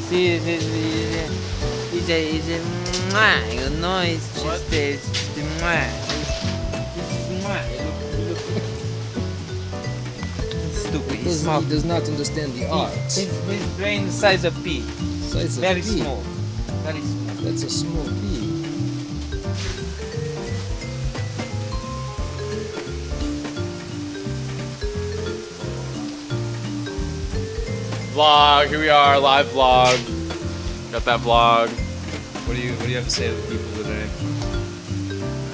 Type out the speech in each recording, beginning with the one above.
See, it's a mwah, you know, it's just a mwah. It's mwah. Stupid. He does not understand the art. His brain the size of pea. Size of Very pea. small. Very small. That's a small pea. Vlog, here we are, live vlog. Got that vlog. What do you have to say to the people today?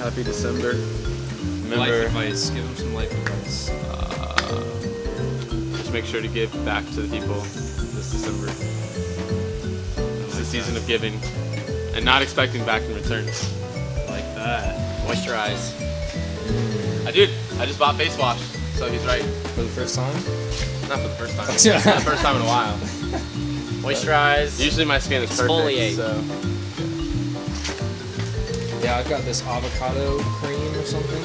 Happy December. Life Remember, advice. Give them some life advice. just make sure to give back to the people this December. It's the season of giving and not expecting back in return. Like that. Moisturize. I just bought face wash, so he's right. For the first time? Not for the first time. Not the first time in a while. Moisturize. Usually my skin is perfect, Exfoliate. so. Yeah, I've got this avocado cream or something.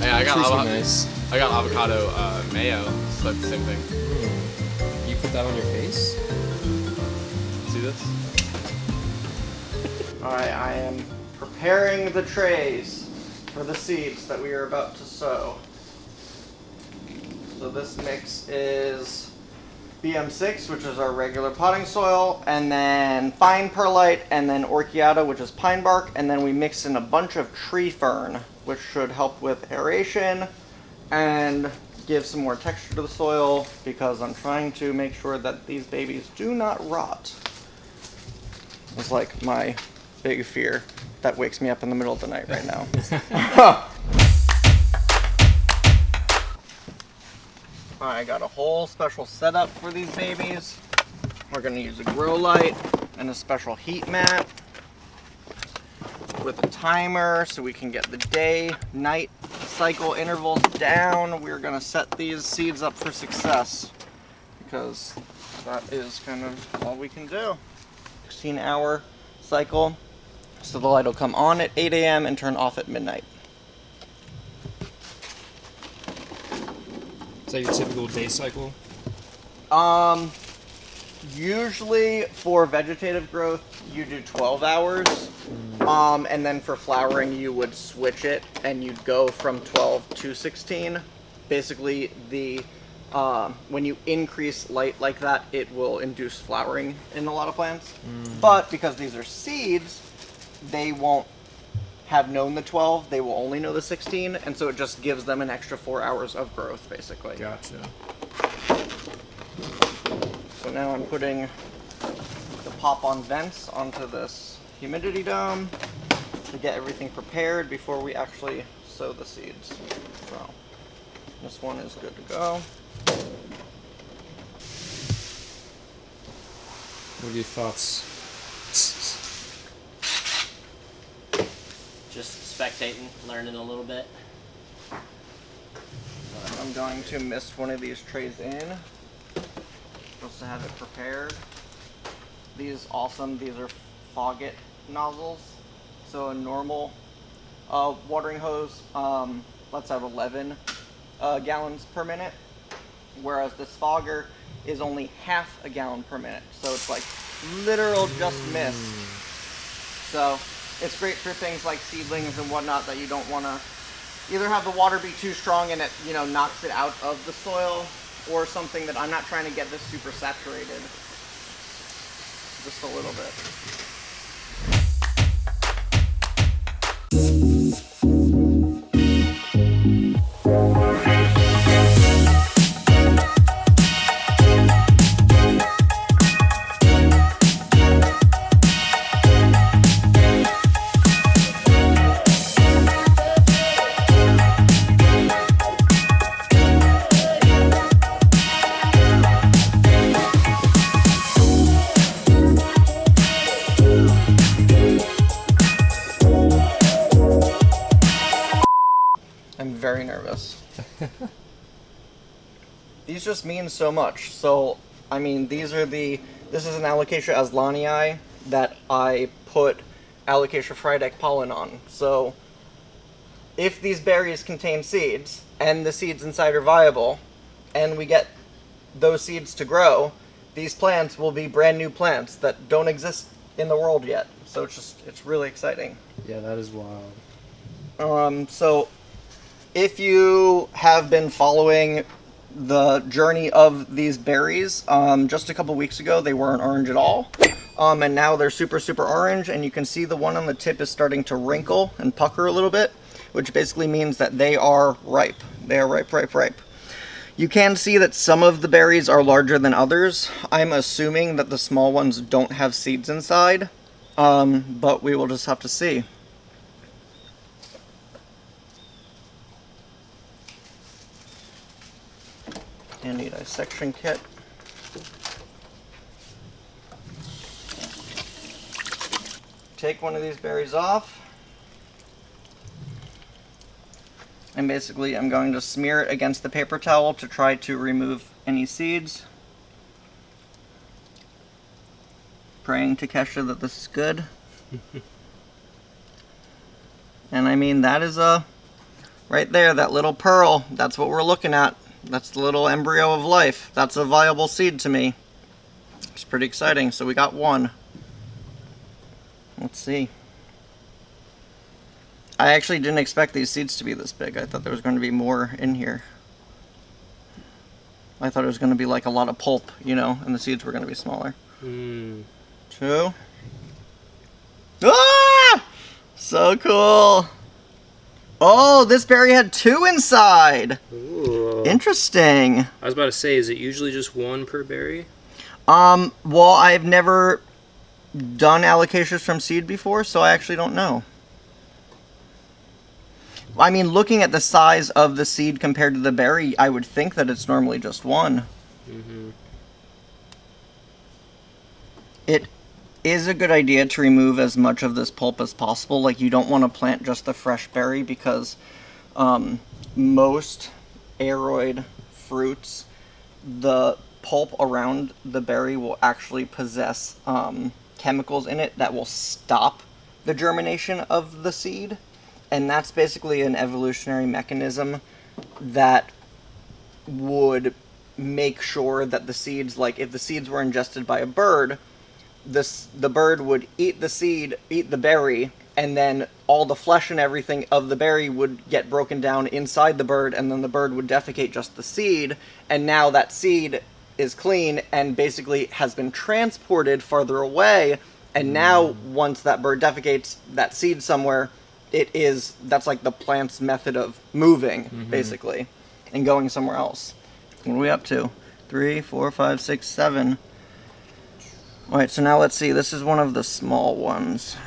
Yeah, I got nice. I got avocado mayo. It's like the same thing. You put that on your face? See this? Alright, I am preparing the trays for the seeds that we are about to sow. So this mix is BM6, which is our regular potting soil, and then fine perlite, and then orchiata, which is pine bark, and then we mix in a bunch of tree fern, which should help with aeration and give some more texture to the soil, because I'm trying to make sure that these babies do not rot. It's like my big fear that wakes me up in the middle of the night right now. I got a whole special setup for these babies. We're gonna use a grow light and a special heat mat with a timer so we can get the day-night cycle intervals down. We're gonna set these seeds up for success because that is kind of all we can do. 16-hour cycle, so the light will come on at 8 a.m. and turn off at midnight. Is that your typical day cycle? Usually for vegetative growth, you do 12 hours. And then for flowering, you would switch it and you'd go from 12 to 16. Basically, when you increase light like that, it will induce flowering in a lot of plants. But because these are seeds, they won't have known the 12, they will only know the 16, and so it just gives them an extra 4 hours of growth, basically. Gotcha. So now I'm putting the pop-on vents onto this humidity dome to get everything prepared before we actually sow the seeds. So this one is good to go. What are your thoughts? Just spectating, learning a little bit. I'm going to mist one of these trays in, just to have it prepared. These are Fogget nozzles. So a normal watering hose, let's have 11 gallons per minute, whereas this fogger is only half a gallon per minute. So it's like literal just mist. So it's great for things like seedlings and whatnot that you don't want to either have the water be too strong and it, knocks it out of the soil, or something that I'm not trying to get this super saturated. Just a little bit. I'm very nervous. These just mean so much. So, I mean, this is an Alocasia aslanii that I put Alocasia frydek pollen on. So, if these berries contain seeds, and the seeds inside are viable, and we get those seeds to grow, these plants will be brand new plants that don't exist in the world yet. So it's really exciting. Yeah, that is wild. So if you have been following the journey of these berries, just a couple weeks ago they weren't orange at all. And now they're super, super orange, and you can see the one on the tip is starting to wrinkle and pucker a little bit, which basically means that they are ripe. They are ripe, ripe, ripe. You can see that some of the berries are larger than others. I'm assuming that the small ones don't have seeds inside, but we will just have to see. Handy dissection kit. Take one of these berries off. And basically I'm going to smear it against the paper towel to try to remove any seeds. Praying to Kesha that this is good. And I mean, that is right there, that little pearl, that's what we're looking at. That's the little embryo of life. That's a viable seed to me. It's pretty exciting. So we got one. Let's see. I actually didn't expect these seeds to be this big. I thought there was going to be more in here. I thought it was going to be like a lot of pulp, you know, and the seeds were going to be smaller. 2. Ah! So cool. Oh, this berry had 2 inside. Ooh. Interesting. I was about to say, is it usually just 1 per berry? Well, I've never done allocations from seed before, so I actually don't know. I mean, looking at the size of the seed compared to the berry, I would think that it's normally just 1. Mm-hmm. It is a good idea to remove as much of this pulp as possible. Like, you don't want to plant just the fresh berry because most aroid fruits, the pulp around the berry will actually possess chemicals in it that will stop the germination of the seed. And that's basically an evolutionary mechanism that would make sure that the seeds, like if the seeds were ingested by a bird, the bird would eat the seed, eat the berry, and then all the flesh and everything of the berry would get broken down inside the bird, and then the bird would defecate just the seed, and now that seed is clean and basically has been transported farther away, and now once that bird defecates that seed somewhere, that's like the plant's method of moving, basically, and going somewhere else. What are we up to? 3, 4, 5, 6, 7. Alright, so now let's see. This is one of the small ones.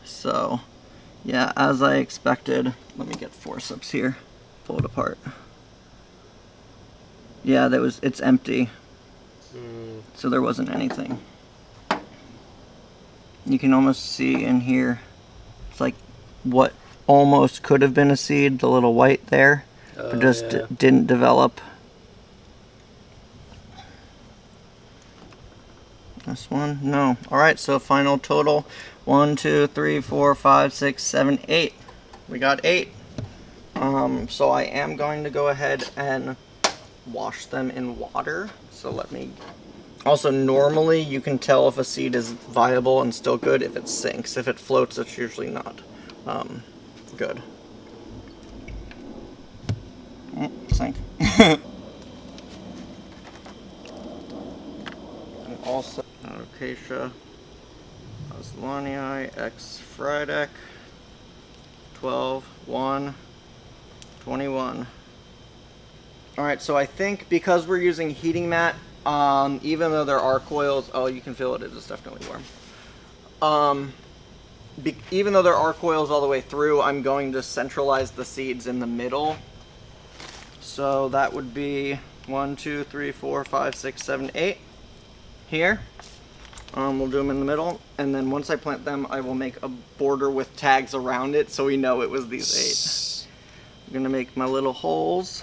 So, yeah, as I expected. Let me get forceps here. Pull it apart. Yeah, it's empty. So there wasn't anything. You can almost see in here, it's like what almost could have been a seed, the little white there, but just didn't develop. This one? No. Alright, so final total 1, 2, 3, 4, 5, 6, 7, 8. We got 8. So I am going to go ahead and wash them in water. So let me... Also, normally you can tell if a seed is viable and still good if it sinks. If it floats, it's usually not good. Sink. And also, Acacia Aslanii X Frydek 12, 1, 21. Alright, so I think because we're using heating mat, even though there are coils, oh, you can feel it is definitely warm. Even though there are coils all the way through, I'm going to centralize the seeds in the middle. So that would be 1, 2, 3, 4, 5, 6, 7, 8 here. We'll do them in the middle, and then once I plant them, I will make a border with tags around it so we know it was these 8. I'm gonna make my little holes.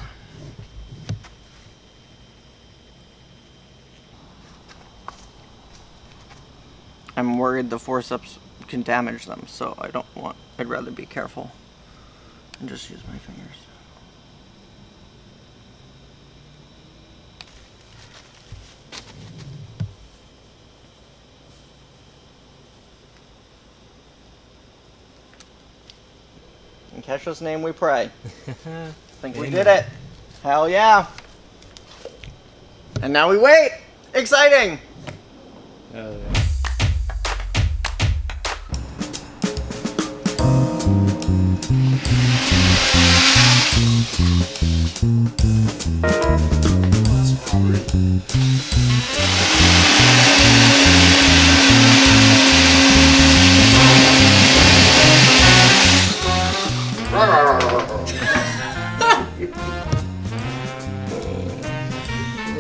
I'm worried the forceps can damage them, so I'd rather be careful and just use my fingers. Kesha's name we pray. Think we did it. Hell yeah. And now we wait. Exciting. Yeah.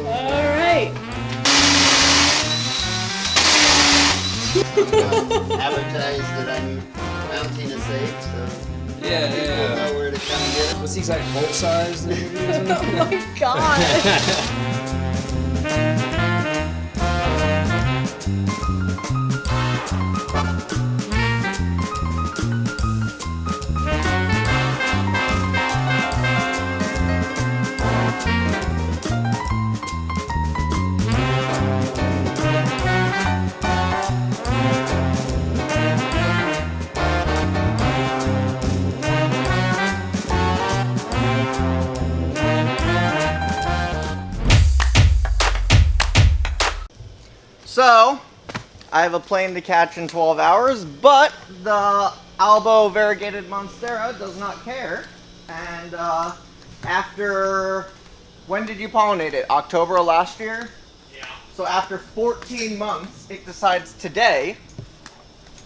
Alright. Advertise that I'm mounting a safe, so Yeah, people yeah. know where to come get it. What's the exact bolt size? that you're using? Oh my god. So, I have a plane to catch in 12 hours, but the Albo variegated Monstera does not care. And after, when did you pollinate it? October of last year? Yeah. So after 14 months, it decides today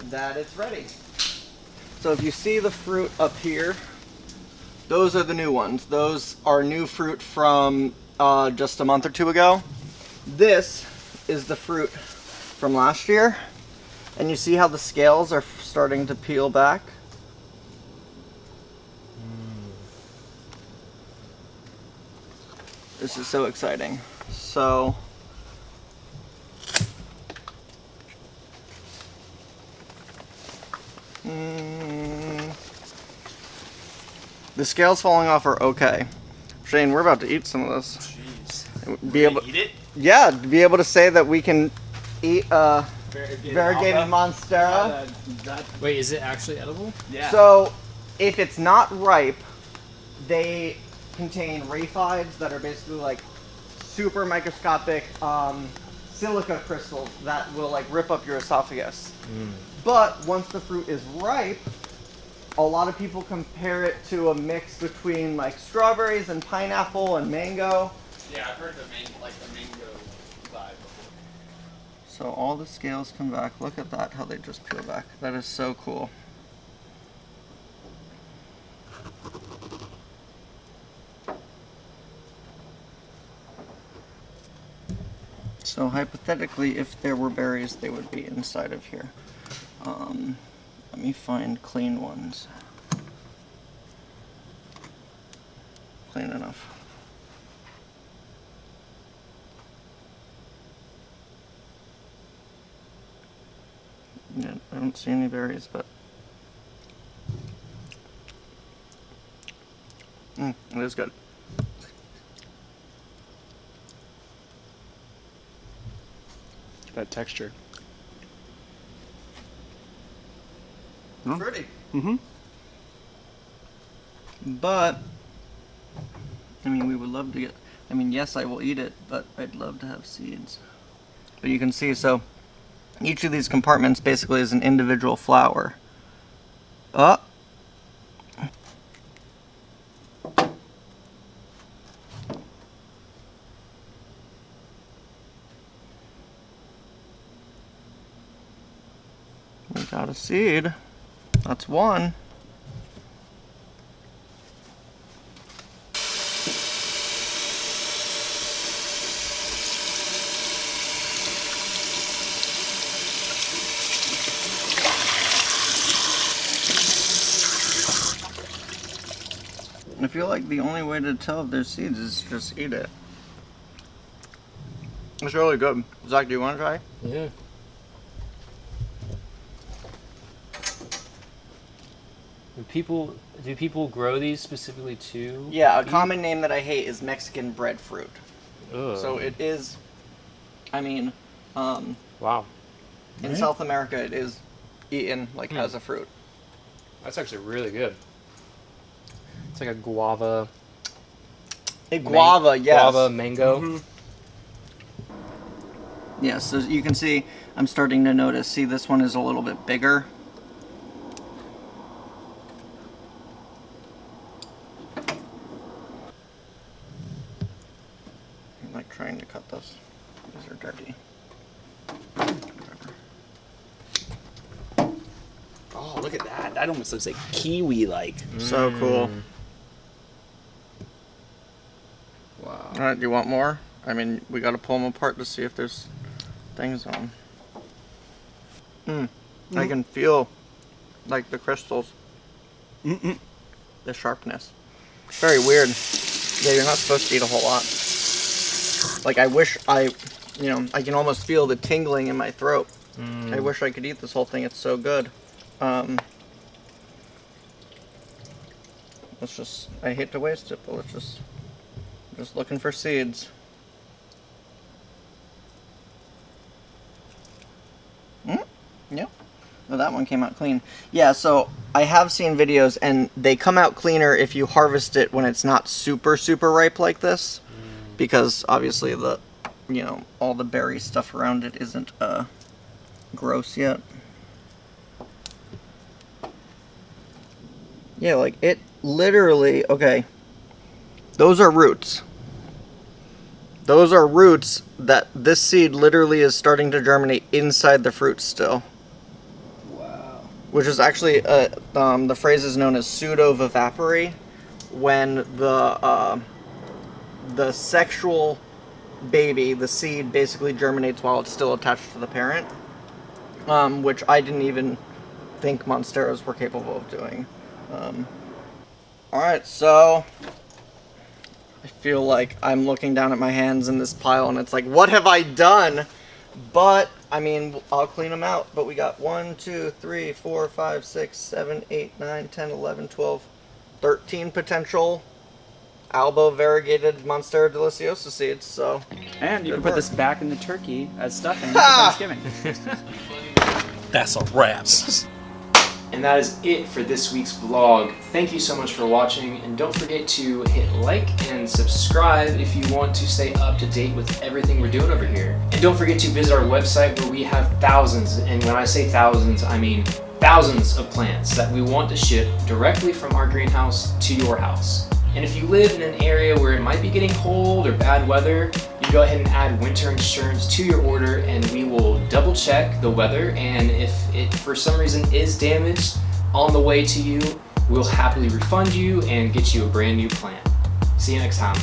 that it's ready. So if you see the fruit up here, those are the new ones. Those are new fruit from just a month or two ago. This is the fruit from last year. And you see how the scales are starting to peel back? This is so exciting. So, the scales falling off are okay. Shane, we're about to eat some of this. Jeez. Be able, Eat it? yeah, to be able to say that we can eat variegated Monstera. Wait, is it actually edible? Yeah. So, if it's not ripe, they contain raphides that are basically like super microscopic silica crystals that will like rip up your esophagus. But once the fruit is ripe, a lot of people compare it to a mix between like strawberries and pineapple and mango. Yeah, I've heard the mango vibe before. So all the scales come back. Look at that, how they just peel back. That is so cool. So hypothetically, if there were berries, they would be inside of here. Let me find clean ones. Clean enough. Yeah, I don't see any berries, but it is good. That texture. Pretty. Mm-hmm. But I mean, we would love to get. I mean, yes, I will eat it, but I'd love to have seeds. But you can see, so each of these compartments basically is an individual flower. We got a seed. That's one. I feel like the only way to tell if there's seeds is just eat it. It's really good. Zach, do you want to try? Yeah. Do people grow these specifically to? Yeah, a eat? common name that I hate is Mexican breadfruit. Ugh. So it is, I mean, Wow. in South America it is eaten like as a fruit. That's actually really good. It's like a guava. Guava, yes. Guava mango. Mhm. Yes, so you can see, I'm starting to notice, see this one is a little bit bigger. I'm like trying to cut this. These are dirty. Oh, look at that. That almost looks like kiwi-like. So cool. Wow. Alright, do you want more? I mean, we gotta pull them apart to see if there's things on. I can feel, like, the crystals. The sharpness. Very weird. Yeah, you're not supposed to eat a whole lot. Like, I wish I can almost feel the tingling in my throat. I wish I could eat this whole thing. It's so good. Let's just, I hate to waste it, but let's just looking for seeds. Yeah. Well, that one came out clean. Yeah, so I have seen videos, and they come out cleaner if you harvest it when it's not super, super ripe like this. Because, obviously, the, all the berry stuff around it isn't, gross yet. Yeah, like, it literally, okay. Those are roots. Those are roots that this seed literally is starting to germinate inside the fruit still. Wow. Which is actually, the phrase is known as pseudo-vivapary, when the sexual baby, the seed, basically germinates while it's still attached to the parent. Which I didn't even think Monsteras were capable of doing. Alright, so I feel like I'm looking down at my hands in this pile and it's like, what have I done? But, I mean, I'll clean them out. But we got 1, 2, 3, 4, 5, 6, 7, 8, 9, 10, 11, 12, 13 potential Albo variegated Monstera deliciosa seeds, so... And you can put this back in the turkey as stuffing for Ha! Thanksgiving. That's a wrap. And that is it for this week's vlog. Thank you so much for watching, and don't forget to hit like and subscribe if you want to stay up to date with everything we're doing over here. And don't forget to visit our website where we have thousands, and when I say thousands, I mean thousands of plants that we want to ship directly from our greenhouse to your house. And if you live in an area where it might be getting cold or bad weather, you go ahead and add winter insurance to your order, and we will double check the weather, and if it for some reason is damaged on the way to you, we'll happily refund you and get you a brand new plant. See you next time.